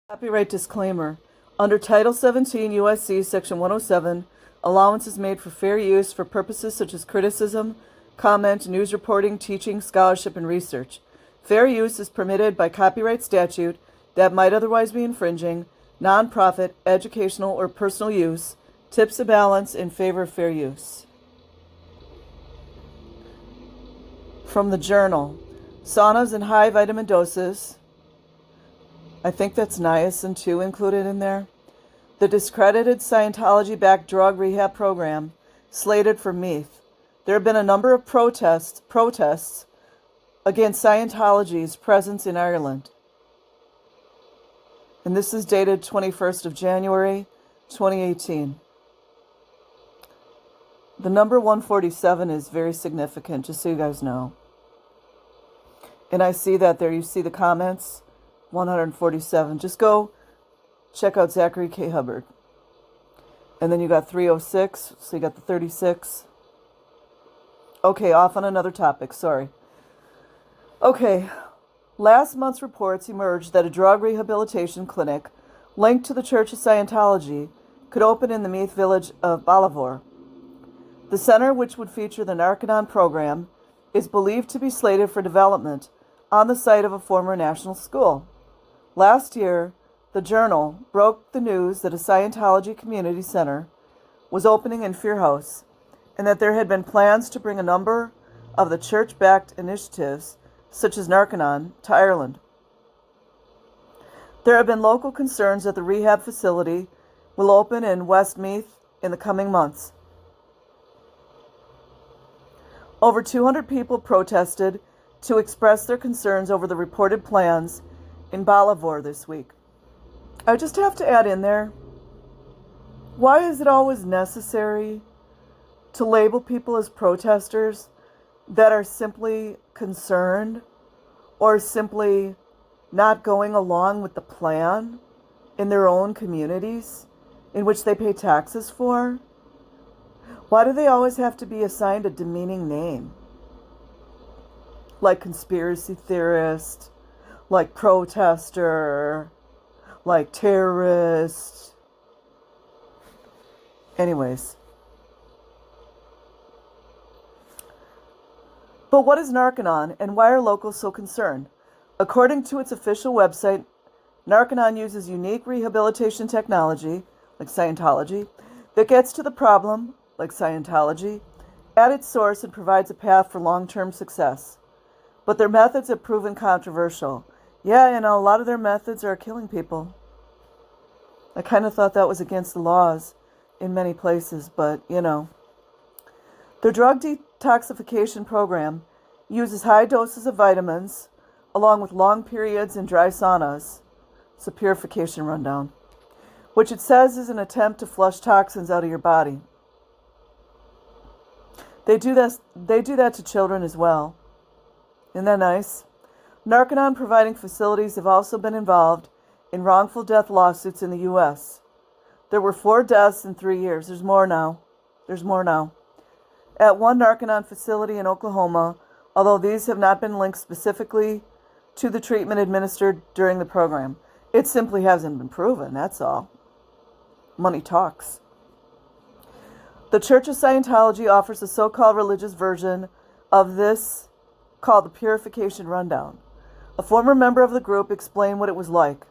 Copyright disclaimer. Under Title 17 U.S.C. Section 107, allowance is made for fair use for purposes such as criticism, comment, news reporting, teaching, scholarship, and research. Fair use is permitted by copyright statute that might otherwise be infringing, nonprofit, educational, or personal use, tips a balance in favor of fair use. From the journal, saunas in high vitamin doses. I think that's niacin too included in there. The Discredited Scientology-backed drug rehab program slated for Meath. There have been a number of protests against Scientology's presence in Ireland. And this is dated 21st of January, 2018. The number 147 is very significant, just so you guys know. And I see that there. You see the comments? 147. Just go check out Zachary K. Hubbard. And then you got 306, so you got the 36. Okay, off on another topic, sorry. Okay, last month's reports emerged that a drug rehabilitation clinic linked to the Church of Scientology could open in the Meath village of Ballivor. The center, which would feature the Narconon program, is believed to be slated for development on the site of a former national school. Last year, the Journal broke the news that a Scientology community center was opening in Fearhouse, and that there had been plans to bring a number of the church-backed initiatives, such as Narconon, to Ireland. There have been local concerns that the rehab facility will open in Westmeath in the coming months. Over 200 people protested to express their concerns over the reported plans in Ballivor this week. I just have to add in there, why is it always necessary to label people as protesters that are simply concerned or simply not going along with the plan in their own communities in which they pay taxes for? Why do they always have to be assigned a demeaning name? Like conspiracy theorist, like protester, like terrorist. Anyways. But what is Narconon, and why are locals so concerned? According to its official website, Narconon uses unique rehabilitation technology, like Scientology, that gets to the problem, like Scientology, at its source and provides a path for long-term success. But their methods have proven controversial. Yeah, and a lot of their methods are killing people. I kind of thought that was against the laws in many places, but, you know. Their drug detoxification program uses high doses of vitamins, along with long periods in dry saunas. It's a purification rundown, which it says is an attempt to flush toxins out of your body. They do that to children as well. Isn't that nice? Narconon providing facilities have also been involved in wrongful death lawsuits in the U.S. There were 4 deaths in 3 years. There's more now. At one Narconon facility in Oklahoma, although these have not been linked specifically to the treatment administered during the program. It simply hasn't been proven, that's all. Money talks. The Church of Scientology offers a so-called religious version of this called the Purification Rundown. A former member of the group explained what it was like.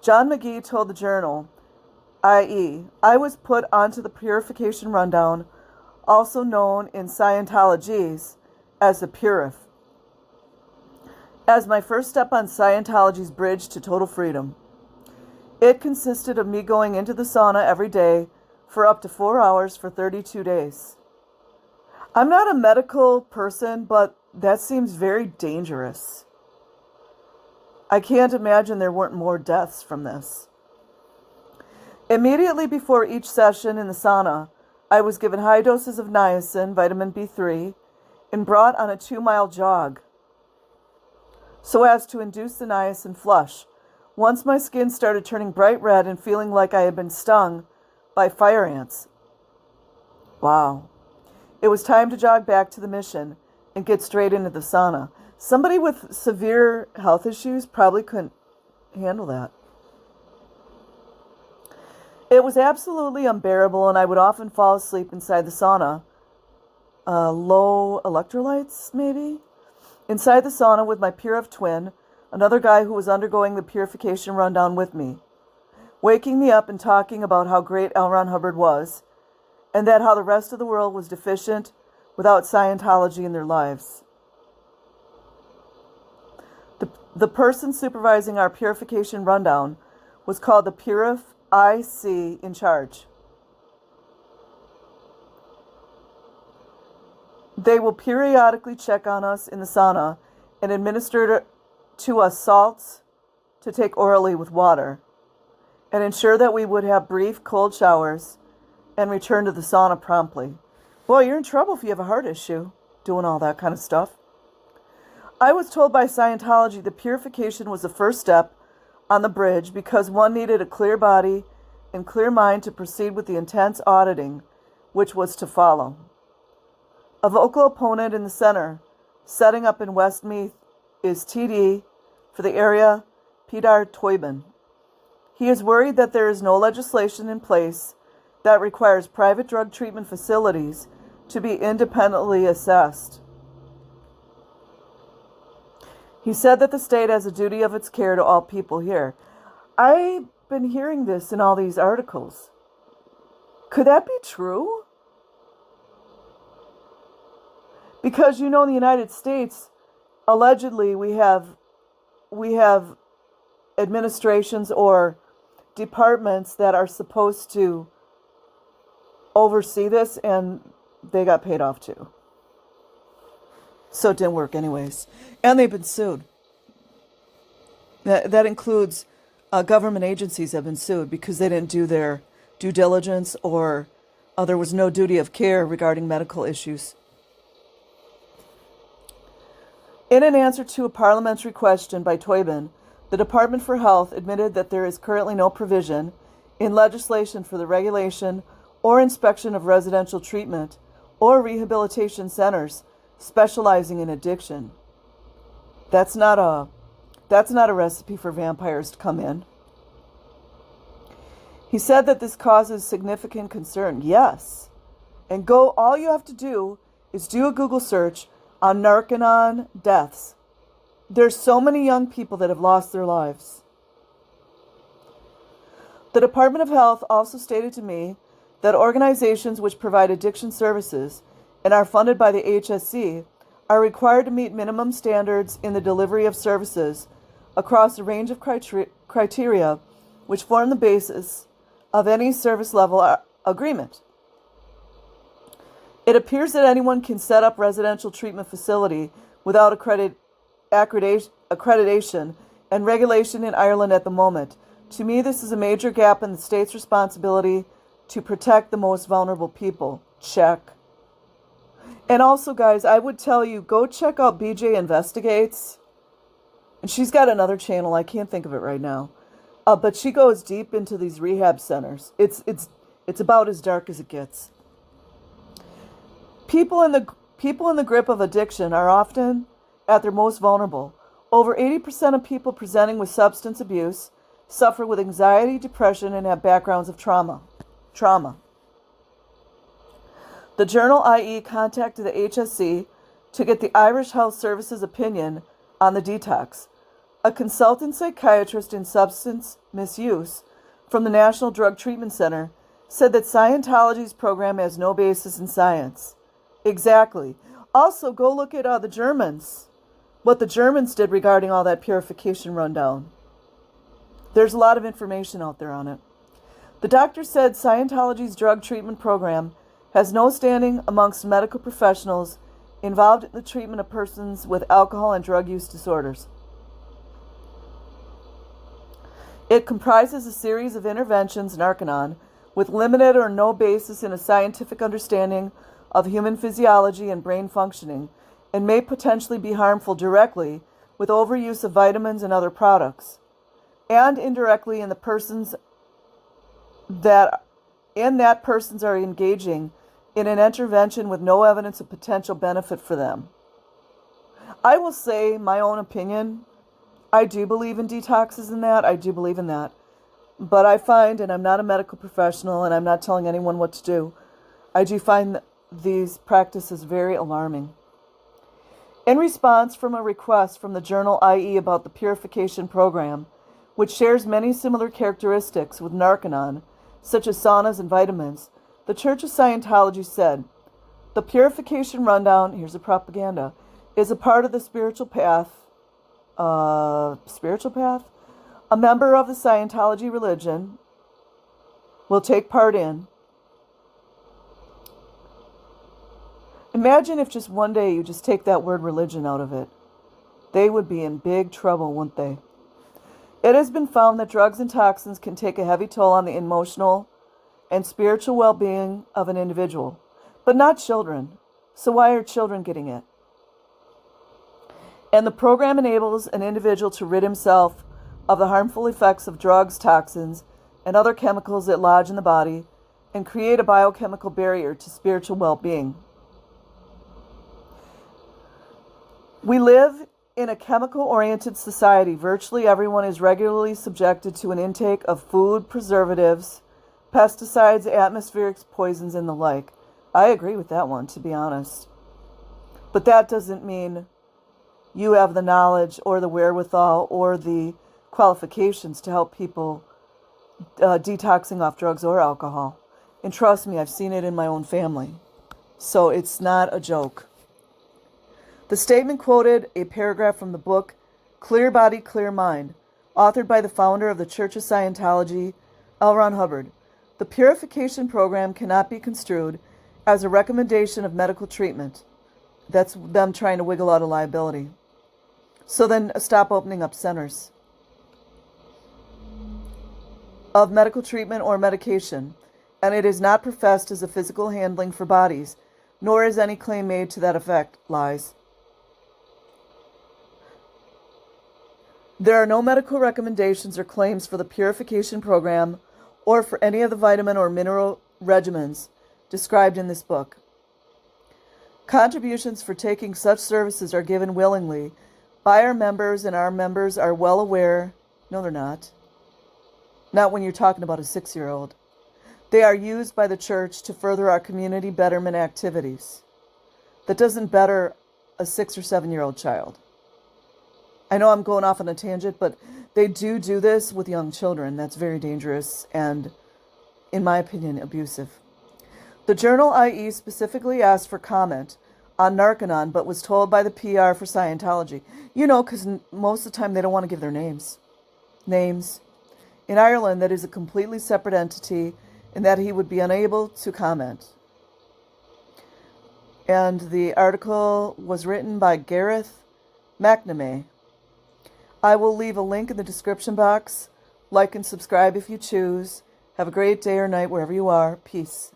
John McGee told the Journal, i.e., I was put onto the Purification Rundown, also known in Scientologies as the Purif, as my first step on Scientology's bridge to total freedom. It consisted of me going into the sauna every day for up to 4 hours for 32 days. I'm not a medical person, but that seems very dangerous. I can't imagine there weren't more deaths from this. Immediately before each session in the sauna, I was given high doses of niacin, vitamin B3, and brought on a 2-mile jog so as to induce the niacin flush. Once my skin started turning bright red and feeling like I had been stung by fire ants. Wow. It was time to jog back to the mission and get straight into the sauna. Somebody with severe health issues probably couldn't handle that. It was absolutely unbearable, and I would often fall asleep inside the sauna. Low electrolytes, maybe? Inside the sauna with my Purif twin, another guy who was undergoing the purification rundown with me, waking me up and talking about how great L. Ron Hubbard was, and that how the rest of the world was deficient without Scientology in their lives. The person supervising our purification rundown was called the Purif IC in charge. They will periodically check on us in the sauna and administer to us salts to take orally with water, and ensure that we would have brief cold showers and return to the sauna promptly. Boy, you're in trouble if you have a heart issue doing all that kind of stuff. I was told by Scientology that purification was the first step on the bridge because one needed a clear body and clear mind to proceed with the intense auditing which was to follow. A vocal opponent in the center, setting up in Westmeath, is TD for the area, Peter Toybin. He is worried that there is no legislation in place that requires private drug treatment facilities to be independently assessed. He said that the state has a duty of its care to all people here. I've been hearing this in all these articles. Could that be true? Because in the United States, allegedly we have administrations or departments that are supposed to oversee this, and they got paid off too. So it didn't work anyways. And they've been sued. That includes government agencies have been sued because they didn't do their due diligence, or there was no duty of care regarding medical issues. In an answer to a parliamentary question by Toybin, the Department for Health admitted that there is currently no provision in legislation for the regulation or inspection of residential treatment or rehabilitation centers specializing in addiction. That's not a recipe for vampires to come in. He said that this causes significant concern. Yes. And all you have to do is do a Google search on Narcanon deaths. There's so many young people that have lost their lives. The Department of Health also stated to me that organizations which provide addiction services and are funded by the HSC are required to meet minimum standards in the delivery of services across a range of criteria which form the basis of any service level agreement. It appears that anyone can set up residential treatment facility without accreditation and regulation in Ireland at the moment. To me, this is a major gap in the state's responsibility to protect the most vulnerable people. Check. And also, guys, I would tell you, go check out BJ Investigates. And she's got another channel. I can't think of it right now. But she goes deep into these rehab centers. It's about as dark as it gets. People in the grip of addiction are often at their most vulnerable. Over 80% of people presenting with substance abuse suffer with anxiety, depression, and have backgrounds of trauma. The journal IE contacted the HSC to get the Irish Health Services opinion on the detox. A consultant psychiatrist in substance misuse from the National Drug Treatment Center said that Scientology's program has no basis in science. Exactly. Also, go look at the Germans. What the Germans did regarding all that purification rundown. There's a lot of information out there on it. The doctor said Scientology's drug treatment program has no standing amongst medical professionals involved in the treatment of persons with alcohol and drug use disorders. It comprises a series of interventions, Narcanon, with limited or no basis in a scientific understanding of human physiology and brain functioning, and may potentially be harmful directly with overuse of vitamins and other products, and indirectly in persons are engaging in an intervention with no evidence of potential benefit for them. I will say my own opinion. I do believe in detoxes and that. I do believe in that. But I find, and I'm not a medical professional, and I'm not telling anyone what to do, I do find these practices very alarming. In response from a request from the journal IE about the purification program, which shares many similar characteristics with Narconon, such as saunas and vitamins, the Church of Scientology said, the purification rundown, here's the propaganda, is a part of the spiritual path. A member of the Scientology religion will take part in. Imagine if just one day you just take that word religion out of it. They would be in big trouble, wouldn't they? It has been found that drugs and toxins can take a heavy toll on the emotional and spiritual well-being of an individual, but not children. So why are children getting it? And the program enables an individual to rid himself of the harmful effects of drugs, toxins, and other chemicals that lodge in the body and create a biochemical barrier to spiritual well-being. We live in a chemical-oriented society. Virtually everyone is regularly subjected to an intake of food, preservatives, pesticides, atmospheric poisons, and the like. I agree with that one, to be honest. But that doesn't mean you have the knowledge or the wherewithal or the qualifications to help people detoxing off drugs or alcohol. And trust me, I've seen it in my own family. So it's not a joke. The statement quoted a paragraph from the book Clear Body, Clear Mind, authored by the founder of the Church of Scientology, L. Ron Hubbard. The purification program cannot be construed as a recommendation of medical treatment. That's them trying to wiggle out of liability. So then stop opening up centers of medical treatment or medication, and it is not professed as a physical handling for bodies, nor is any claim made to that effect. Lies. There are no medical recommendations or claims for the purification program or for any of the vitamin or mineral regimens described in this book. Contributions for taking such services are given willingly by our members, and our members are well aware. No, they're not. Not when you're talking about a 6-year-old. They are used by the church to further our community betterment activities. That doesn't better a 6 or 7-year-old child. I know I'm going off on a tangent, but they do this with young children. That's very dangerous and, in my opinion, abusive. The journal IE specifically asked for comment on Narconon, but was told by the PR for Scientology. You know, because most of the time they don't want to give their names. In Ireland, that is a completely separate entity, and that he would be unable to comment. And the article was written by Gareth McNamee. I will leave a link in the description box. Like and subscribe if you choose. Have a great day or night wherever you are. Peace.